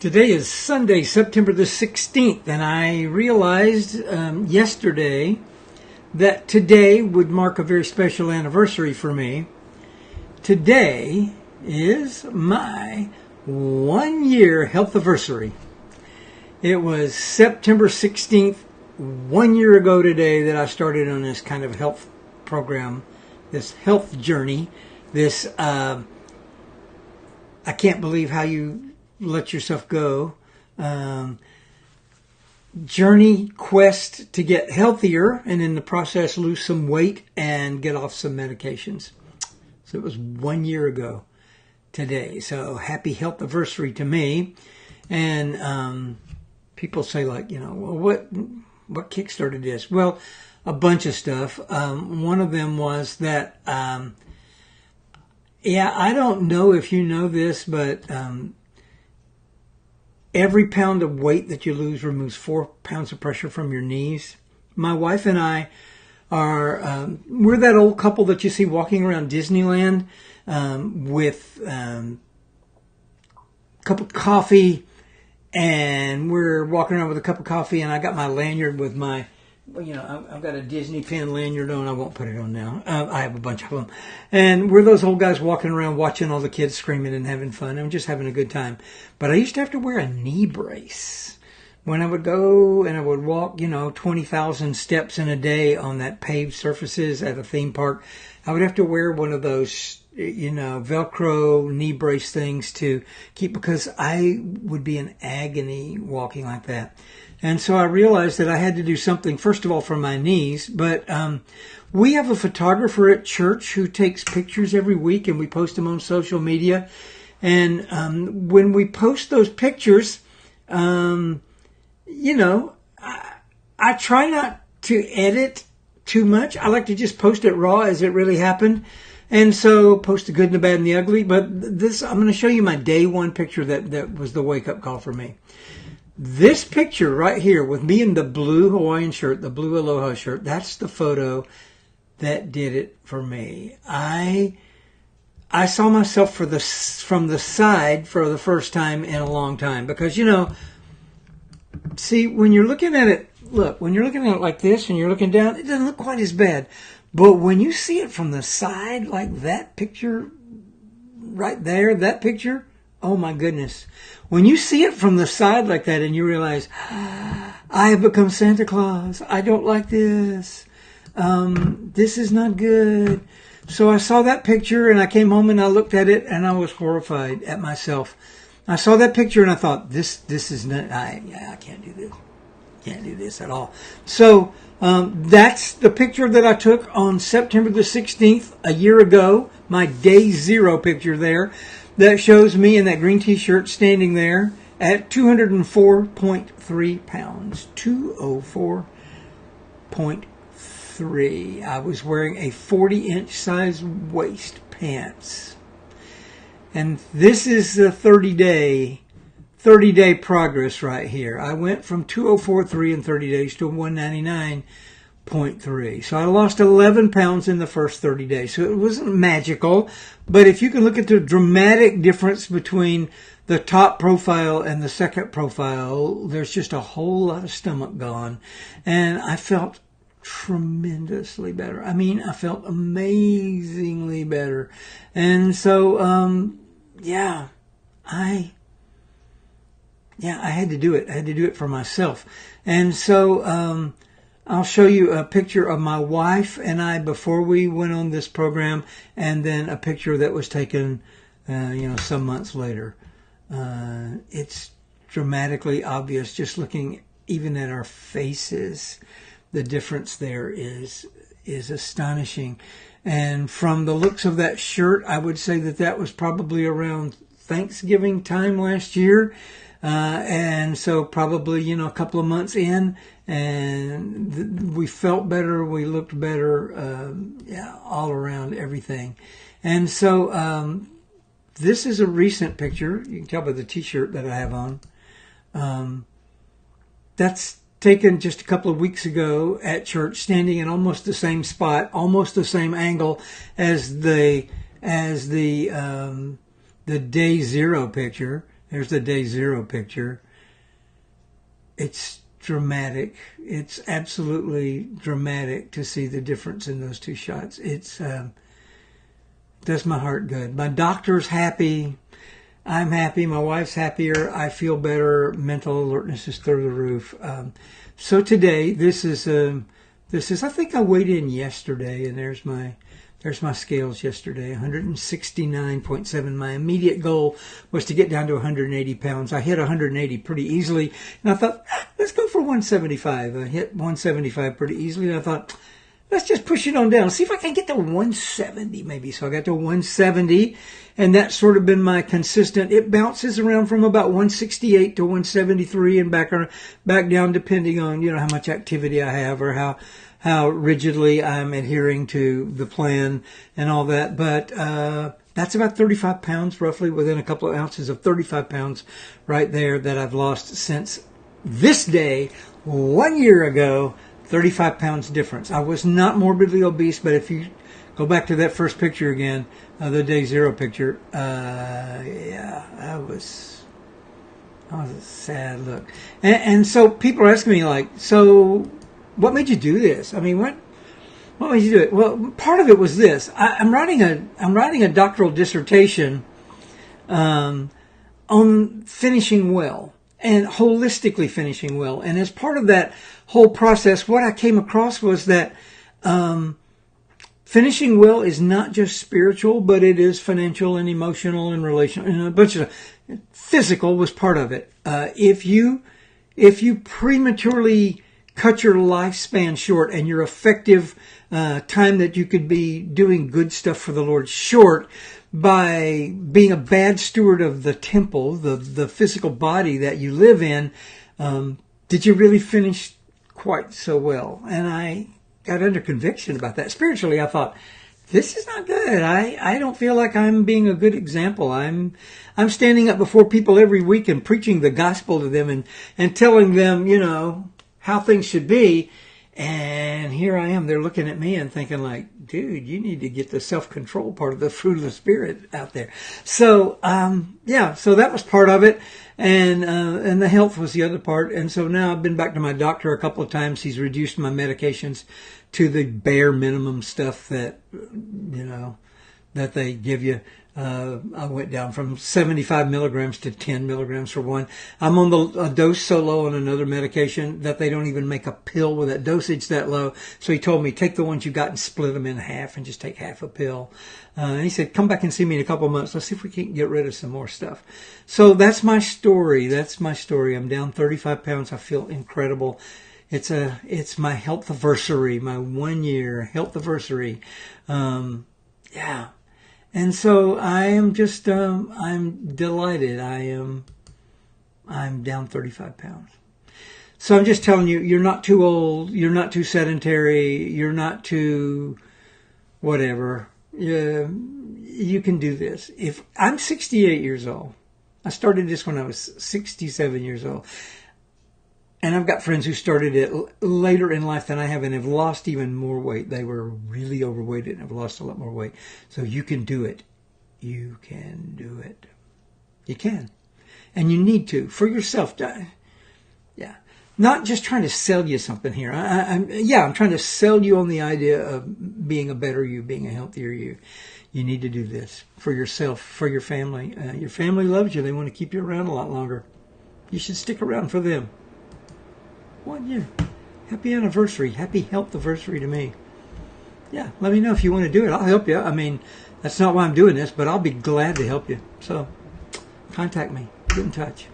Today is Sunday, September the 16th, and I realized yesterday that today would mark a very special anniversary for me. Today is my 1-year healthiversary. It was September 16th, 1 year ago today, that I started on this kind of health program, this health journey, this I can't believe how you let yourself go journey quest to get healthier, and in the process lose some weight and get off some medications. So it was 1 year ago today. So happy healthiversary to me. And people say, like, well, what kickstarted this? Well, a bunch of stuff. One of them was that I don't know if you know this, but every pound of weight that you lose removes 4 pounds of pressure from your knees. My wife and I are, we're that old couple that you see walking around Disneyland with a cup of coffee, and we're walking around with a cup of coffee, and I got my lanyard with my, I've got a Disney pin lanyard on. I won't put it on now. I have a bunch of them. And we're those old guys walking around watching all the kids screaming and having fun. I'm just having a good time. But I used to have to wear a knee brace when I would go and I would walk, 20,000 steps in a day on that paved surfaces at a theme park. I would have to wear one of those, Velcro knee brace things to keep, because I would be in agony walking like that. And so I realized that I had to do something, first of all, for my knees. But we have a photographer at church who takes pictures every week, and we post them on social media. And when we post those pictures, I try not to edit too much. I like to just post it raw as it really happened. And so post the good and the bad and the ugly. But this, I'm going to show you my day one picture that was the wake-up call for me. This picture right here with me in the blue Hawaiian shirt, the blue Aloha shirt, that's the photo that did it for me. I saw myself from the side for the first time in a long time, because, see, when you're looking at it, when you're looking at it like this and you're looking down, it doesn't look quite as bad. But when you see it from the side, like that picture right there, that picture, oh my goodness. When you see it from the side like that and you realize, I have become Santa Claus. I don't like this. This is not good. So I saw that picture and I came home and I looked at it and I was horrified at myself. I saw that picture and I thought, this is not, I can't do this. Can't do this at all. So that's the picture that I took on September the 16th, a year ago. My day zero picture there. That shows me in that green t-shirt standing there at 204.3 pounds. 204.3. I was wearing a 40-inch size waist pants. And this is the 30-day progress right here. I went from 204.3 in 30 days to 199.3. So I lost 11 pounds in the first 30 days. So it wasn't magical. But if you can look at the dramatic difference between the top profile and the second profile, there's just a whole lot of stomach gone. And I felt tremendously better. I mean, I felt amazingly better. And so, I had to do it. I had to do it for myself. And so I'll show you a picture of my wife and I before we went on this program, and then a picture that was taken, some months later. It's dramatically obvious just looking even at our faces. The difference there is astonishing. And from the looks of that shirt, I would say that was probably around Thanksgiving time last year. And so probably, a couple of months in, and we felt better, we looked better, all around everything. And so this is a recent picture. You can tell by the t-shirt that I have on. That's taken just a couple of weeks ago at church, standing in almost the same spot, almost the same angle as the day zero picture. There's the day 0 picture. It's dramatic. It's absolutely dramatic to see the difference in those two shots. It's does my heart good. My doctor's happy. I'm happy. My wife's happier. I feel better. Mental alertness is through the roof. So today, this is. I think I weighed in yesterday, and there's my scales yesterday. 169.7. My immediate goal was to get down to 180 pounds. I hit 180 pretty easily, and I thought, let's go for 175. I hit 175 pretty easily, and I thought, let's just push it on down. See if I can get to 170 maybe. So I got to 170, and that's sort of been my consistent. It bounces around from about 168 to 173 and back down, depending on, how much activity I have or how rigidly I'm adhering to the plan and all that. But that's about 35 pounds, roughly, within a couple of ounces of 35 pounds right there that I've lost since this day 1 year ago. 35 pounds difference. I was not morbidly obese, but if you go back to that first picture again, the day 0 picture, that was a sad look. And so people are asking me, like, so what made you do this? I mean, what made you do it? Well, part of it was this. I'm writing a doctoral dissertation on finishing well and holistically finishing well. And as part of that whole process, what I came across was that finishing well is not just spiritual, but it is financial and emotional and relational, and a bunch of physical was part of it. If you prematurely cut your lifespan short and your effective time that you could be doing good stuff for the Lord short by being a bad steward of the temple, the physical body that you live in, did you really finish quite so well? And I got under conviction about that. Spiritually, I thought, this is not good. I don't feel like I'm being a good example. I'm standing up before people every week and preaching the gospel to them and telling them, how things should be. And here I am. They're looking at me and thinking like, dude, you need to get the self-control part of the fruit of the Spirit out there. So, so that was part of it. And the health was the other part. And so now I've been back to my doctor a couple of times. He's reduced my medications to the bare minimum stuff that, that they give you. I went down from 75 milligrams to 10 milligrams for one. I'm on a dose so low on another medication that they don't even make a pill with that dosage that low. So he told me, take the ones you got and split them in half and just take half a pill. And he said, come back and see me in a couple of months. Let's see if we can get rid of some more stuff. So that's my story. I'm down 35 pounds. I feel incredible. It's my healthiversary, my 1 year healthiversary. And so I am just, I'm delighted. I'm down 35 pounds. So I'm just telling you, you're not too old. You're not too sedentary. You're not too whatever. You can do this. If I'm 68 years old, I started this when I was 67 years old. And I've got friends who started it later in life than I have and have lost even more weight. They were really overweight and have lost a lot more weight. So you can do it. You can do it. You can. And you need to, for yourself. Yeah. Not just trying to sell you something here. I'm trying to sell you on the idea of being a better you, being a healthier you. You need to do this for yourself, for your family. Your family loves you. They want to keep you around a lot longer. You should stick around for them. 1 year. Happy anniversary. Happy healthiversary to me. Yeah, let me know if you want to do it. I'll help you. I mean, that's not why I'm doing this, but I'll be glad to help you. So, contact me. Get in touch.